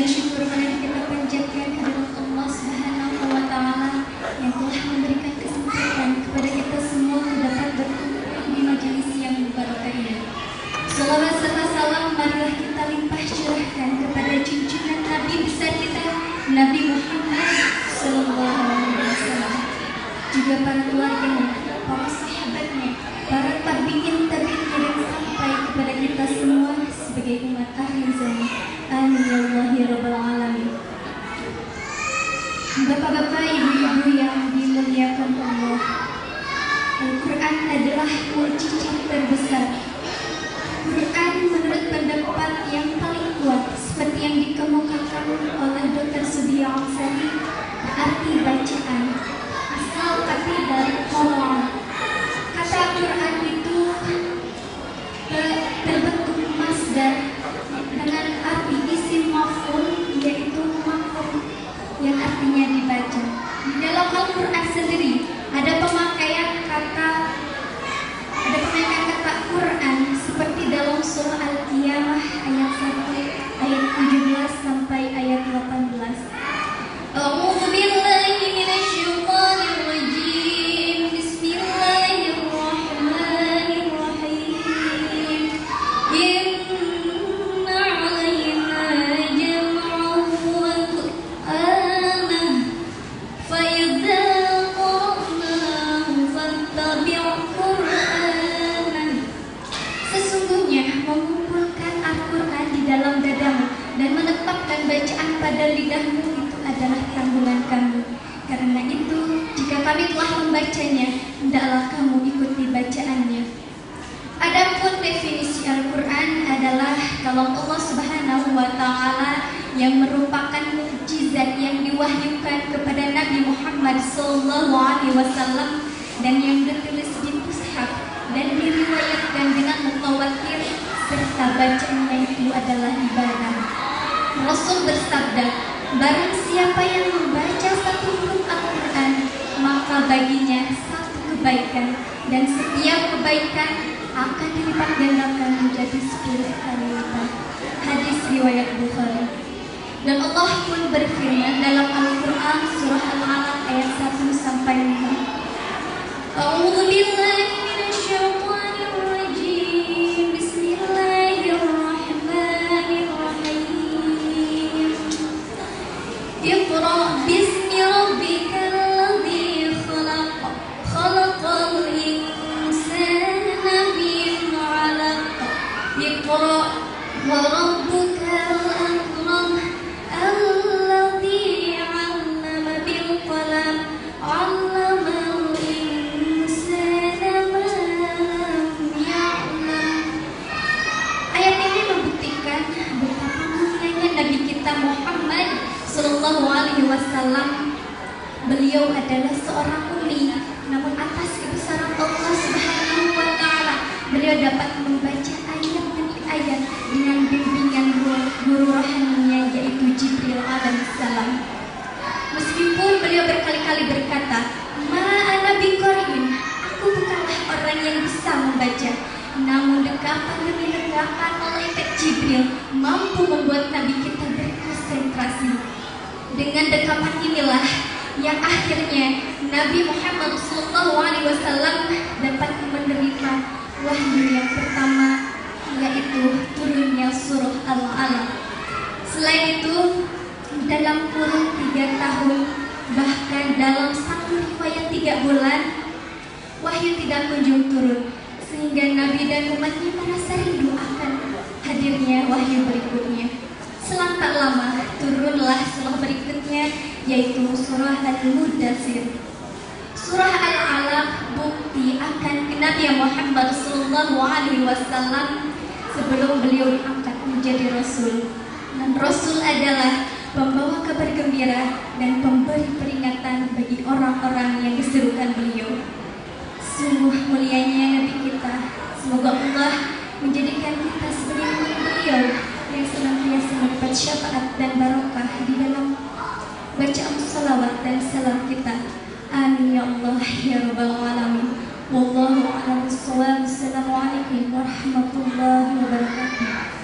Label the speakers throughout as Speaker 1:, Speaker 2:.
Speaker 1: dan syukur marilah kita panjatkan kehadirat Allah Subhanahu wa Ta'ala yang telah memberikan kesempatan kepada kita semua untuk dapat berkumpul di majelis yang berbarakah ini. Salawat serta salam marilah kita limpah curahkan kepada junjungan Nabi besar kita, Nabi Muhammad Sallallahu Alaihi Wasallam, juga para keluarganya, para sahabatnya, para tabi'in dan sampai kepada kita semua sebagai umat akhir zaman. Amin ya Allah ya Rabbal Alamin. Bapak-bapak, ibu-ibu yang dimuliakan Allah, Al-Quran adalah mujizat terbesar. Quran menurut pendapat yang paling kuat seperti yang dikemukakan oleh Dr. Sudiya Ansari, arti bacaan asal kata dari Quran. Kata Quran itu terbentuk masdar dengan arti isim maf'ul, yaitu maf'ul yang artinya dibaca. Di dalam Al-Quran sendiri ada pemakaian kata Quran seperti dalam surah Al-Qiyamah ayat 1, ayat 17 sampai ayat 18. A'udzu billahi minasyaitonir rajim. Bismillahirrahmanirrahim. Inna 'alaina jam'ahu wa qur'anahu fa idza qara'nahu fattabi' qur'anahu. Sesungguhnya mengumpulkan Al-Quran di dalam dadamu dan menetapkan bacaan pada lidahmu itu adalah tanggungan kami. Karena itu, jika kami telah membacanya, hendaklah kamu ikuti bacaannya. Adapun definisi Al-Quran adalah kalam Allah Subhanahu wa Ta'ala yang merupakan mukjizat yang diwahyukan kepada Nabi Muhammad SAW dan yang ditulis di mushaf dan diriwayatkan dengan mutawatir, serta bacaannya itu adalah ibadah. Rasul bersabda, barang siapa yang membaca satu huruf Al-Quran, maka baginya satu kebaikan, dan setiap kebaikan akan dilipat gandakan menjadi 10 kali lipat. Hadis riwayat Bukhari. Dan Allah pun berfirman dalam Al-Quran surah Al-Alaq ayat 1 sampai 5. A'udzu billahi minasyaitonir rajim. Bismillahirrahmanirrahim. Iqra bismi rabbikal ladzi khalaq. Khalaqal insana min 'alaq. Iqra wa rabbukal akram. Alladzi 'allama bil qalam. 'Allamal insana ma lam ya'lam. Ayat ini membuktikan betapa mulianya Nabi kita Muhammad Sallallahu Alaihi Wasallam. Beliau adalah seorang ummi, namun atas kebesaran Allah Subhanahu wa Ta'ala, beliau dapat membaca ayat demi ayat dengan bimbingan guru rohaninya, yaitu Jibril alaihissalam. Meskipun beliau berkali-kali berkata, "Ma'ana biqari'in," aku bukanlah orang yang bisa membaca, namun dekapan demi dekapan malaikat Jibril mampu membuat Nabi kita berkonsentrasi. Dengan dekapan inilah yang akhirnya Nabi Muhammad SAW dapat menerima wahyu yang pertama, yaitu turunnya surah Al-Alaq. Selain itu, dalam kurun 3 tahun, bahkan dalam satu riwayat 3 bulan, wahyu tidak kunjung turun, sehingga Nabi dan umatnya merasa rindu akan hadirnya wahyu berikutnya. Selang tak lama, turunlah surah berikutnya, yaitu surah Al-Mudaththir. Surah Al-Alaq bukti akan Nabi Muhammad SAW sebelum beliau diangkat menjadi Rasul. Dan Rasul adalah pembawa kabar gembira dan pemberi peringatan bagi orang-orang yang diserukan beliau. Sungguh mulianya Nabi kita. Semoga Allah menjadikan kita sebagai umat beliau yang senantiasa mendapat syafaat dan barokah di dalam bacaan salawat dan salam kita. Amin ya Allah ya Rabbal Alamin. Wallahu a'lam bishawab. Assalamualaikum warahmatullahi wabarakatuh.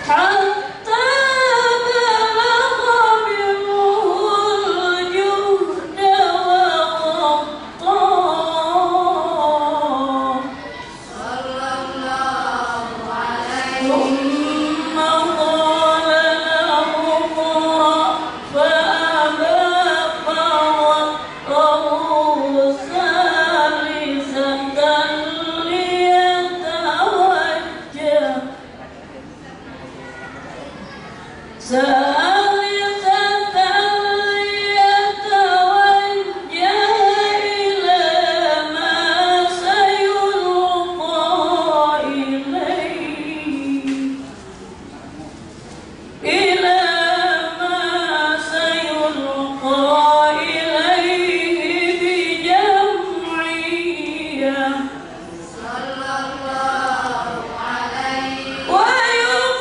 Speaker 1: حتى بلغ منه الجهد وغطى صلى الله عليه ثم قال له اقرأ فأبى فوقه ثالثة ليتوجه إلى ما سيلقى إليه بجمعية صلى الله عليه ويقابله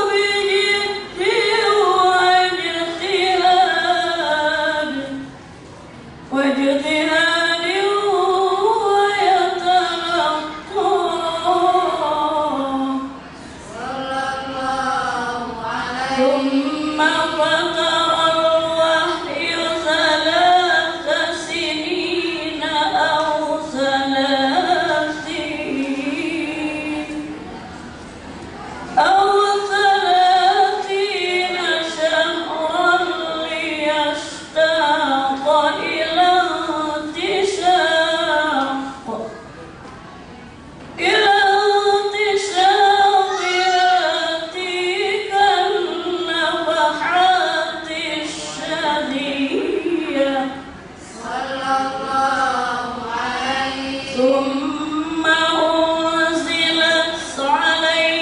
Speaker 1: بجد واجتهاد ويتلقى صلى الله عليه ثم فتر الوحي 3 سنين أو 30 شهرا ليشتاق إلى انتشاق تلك النفحات الشهية صلى الله عليه ثم أنزلت عليه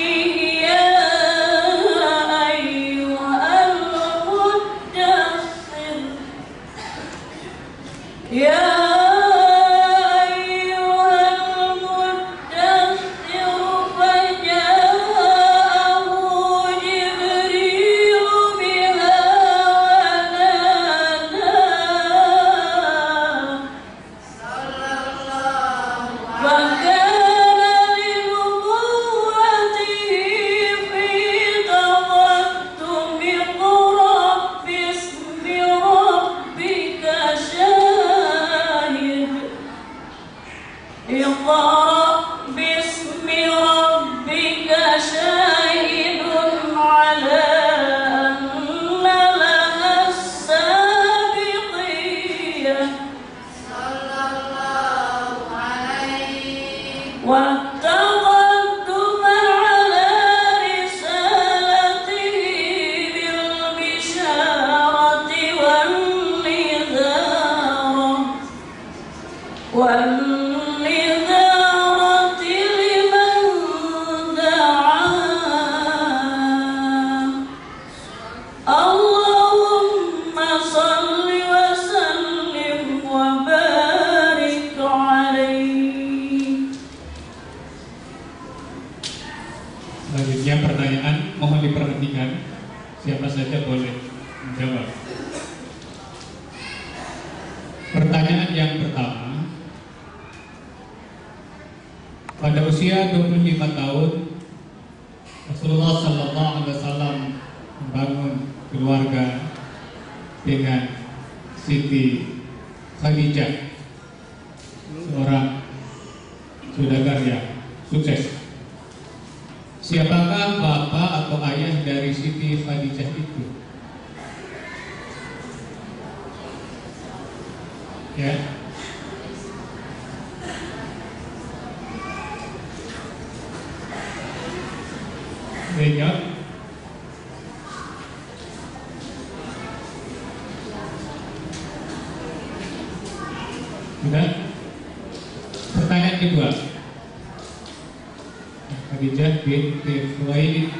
Speaker 1: يا أيها المدثر فجاءه جبريل بها وناداه صلى الله فكان لنبوته في تقدم اقرأ باسم ربك شاهد اقرأ باسم ربك شاهد على أن لها السابقية صلى الله عليه والتقدم على رسالته بالبشارة والنذارة لمن دعا اللهم صل وسلم وبارك عليه.
Speaker 2: Selanjutnya pertanyaan mohon diperhatikan, siapa saja boleh menjawab. Pertanyaan yang pertama, pada usia 25 tahun Rasulullah Sallallahu Alaihi Wasallam membangun keluarga dengan Siti Khadijah, seorang saudagar yang sukses. Siapakah bapak atau ayah dari Siti Khadijah itu? Ya. Jawab. Sudah. Pertanyaan kedua, Khadijah binti Khuwailid.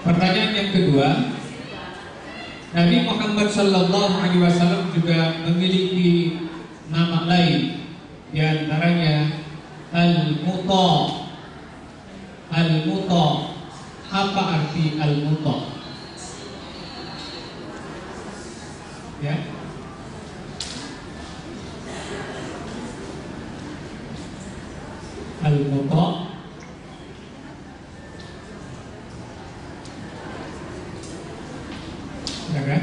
Speaker 2: Pertanyaan yang kedua, Nabi Muhammad Sallallahu Alaihi Wasallam juga memiliki nama lain, di antaranya Al-Muta. Al-Muta, apa arti Al-Muta? Ya. Al-Muta'. Ya kan?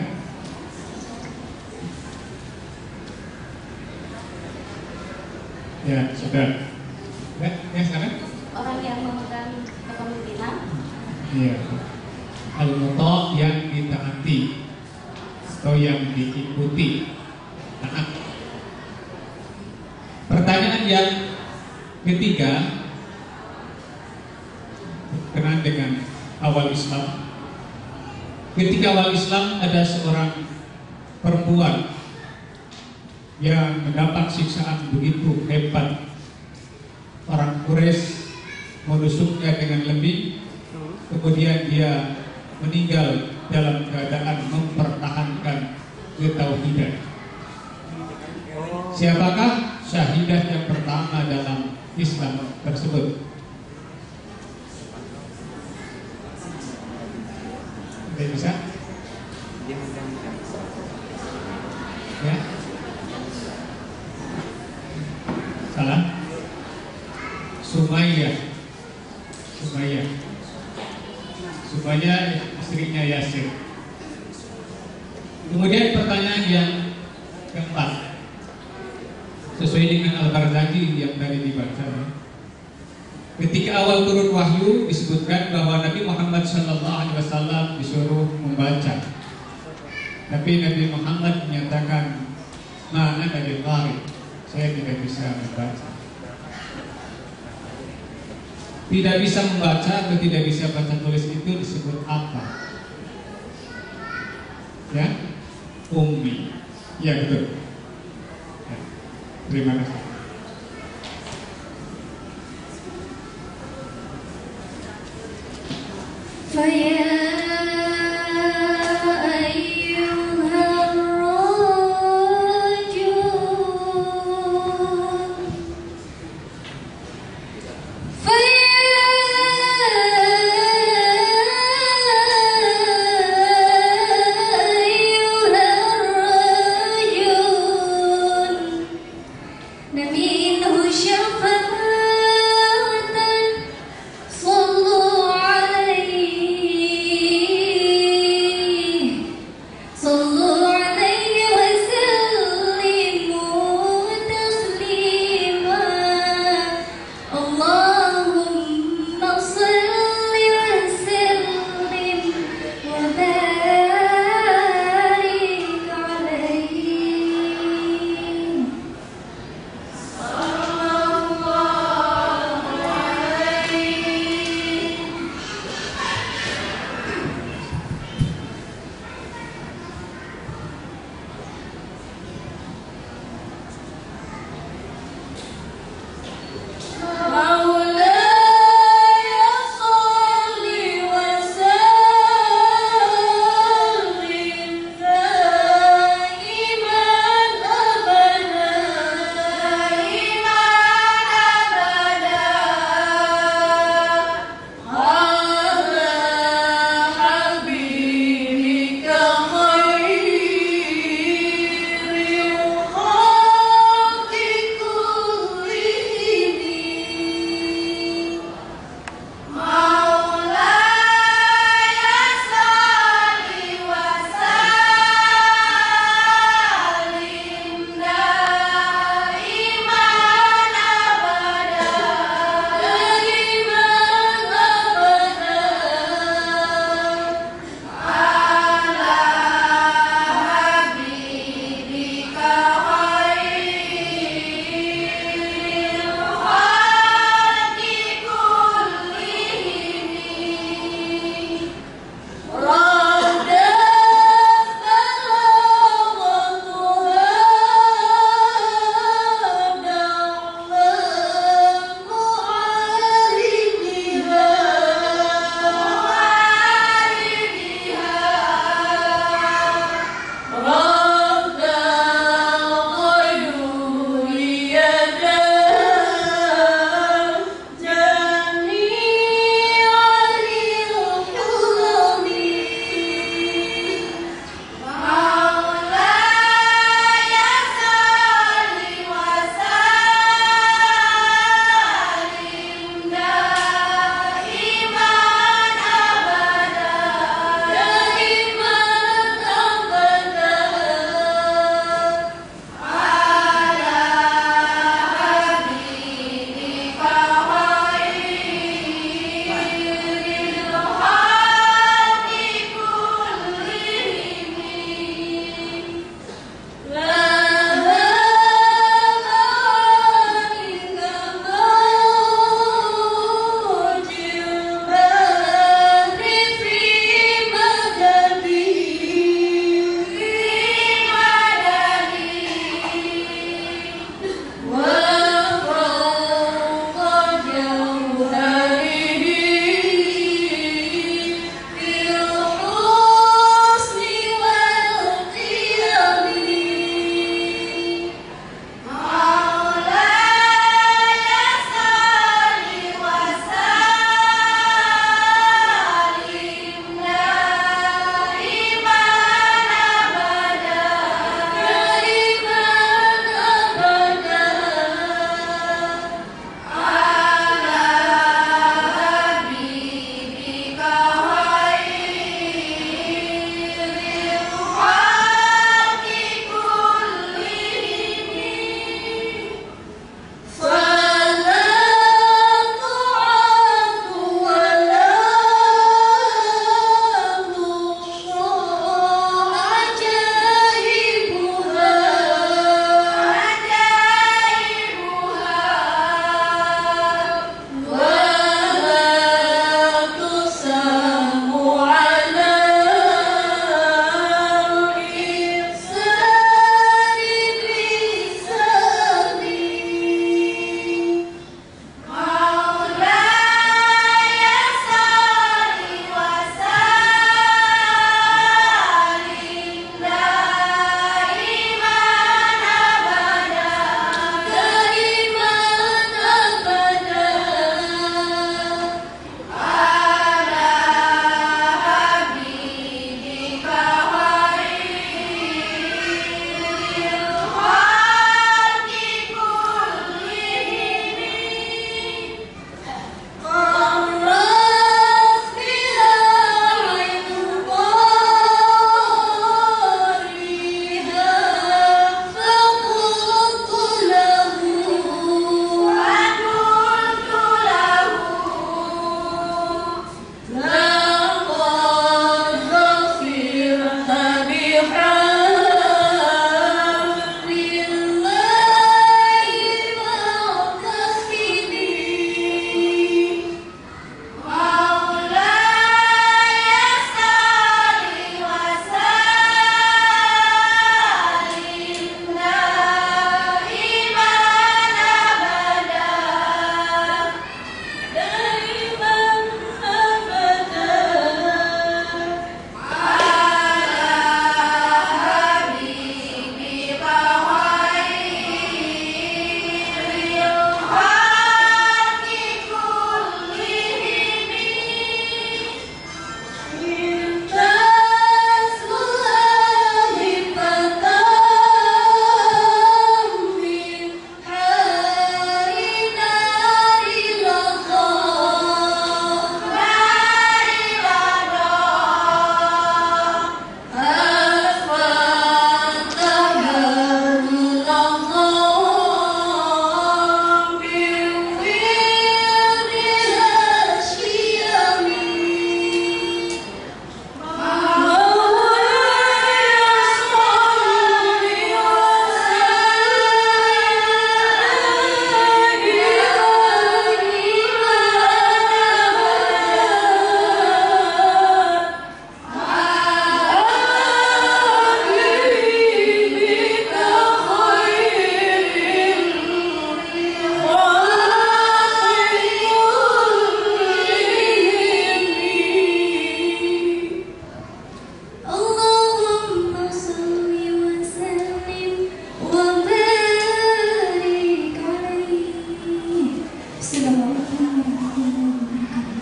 Speaker 2: Ya, sudah. Ya, sekarang?
Speaker 1: Orang yang memegang kepemimpinan.
Speaker 2: Iya. Al-Muta' yang ditaati atau yang diikuti. Taat. Pertanyaan yang ketiga berkenaan dengan awal Islam. Ketika awal Islam ada seorang perempuan yang mendapat siksaan begitu hebat. Orang Quraisy menusuknya dengan lebih, kemudian dia meninggal dalam keadaan mempertahankan ketauhidan. Siapakah syahidah yang pertama dalam Islam tersebut? Ada yang bisa? Ya? Salah? Sumayyah. Sumayyah istrinya Yasir. Kemudian pertanyaan yang keempat, sesuai dengan Al-Barzanji yang tadi dibaca. Ketika awal turun wahyu disebutkan bahwa Nabi Muhammad SAW disuruh membaca, tapi Nabi Muhammad menyatakan, "Mana dari qari, saya tidak bisa membaca." Tidak bisa membaca atau tidak bisa baca tulis itu disebut apa? Ya, ummi. Ya, betul. Ya. Terima kasih.
Speaker 1: صلوا عليه Assalamualaikum warahmatullahi wabarakatuh.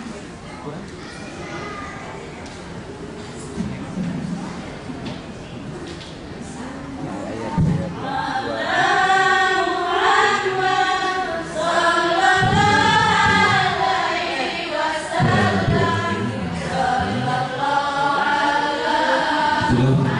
Speaker 3: Belum